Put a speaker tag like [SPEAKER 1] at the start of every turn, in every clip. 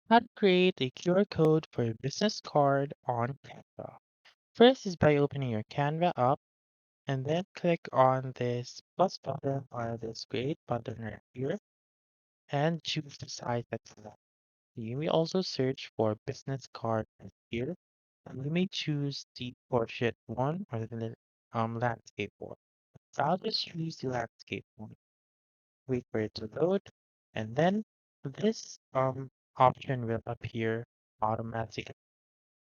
[SPEAKER 1] How to create a QR code for a business card on Canva. First is by opening your Canva up and then click on this plus button or this create button right here and choose the size that you want. You may also search for business card right here and you may choose the portrait one or the landscape one. So I'll just choose the landscape one. Wait for it to load and then this option will appear automatically.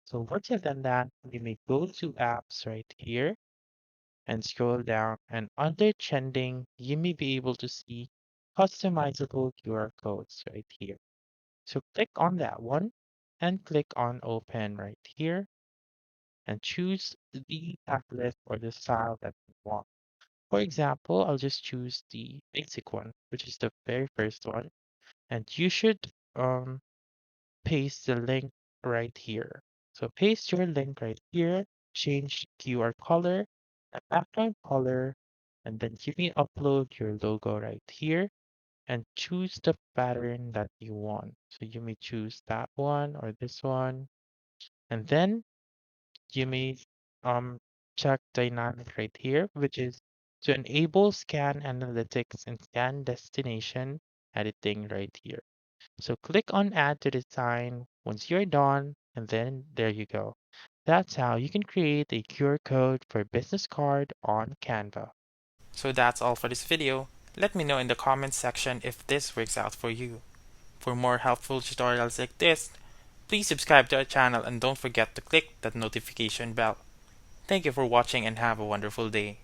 [SPEAKER 1] So once you've done that, you may go to apps right here and scroll down and under trending, you may be able to see customizable QR codes right here. So click on that one and click on open right here and choose the template or the style that you want. For example, I'll just choose the basic one, which is the very first one. And you should um, paste the link right here. So paste your link right here, change QR color, the background color, and then you may upload your logo right here and choose the pattern that you want. So you may choose that one or this one, and then you may um check dynamic right here, which is to enable scan analytics and scan destination editing right here. So click on add to design once you're done, and then there you go. That's how you can create a QR code for a business card on Canva.
[SPEAKER 2] So that's all for this video. Let me know in the comments section if this works out for you. For more helpful tutorials like this, please subscribe to our channel and don't forget to click that notification bell. Thank you for watching and have a wonderful day.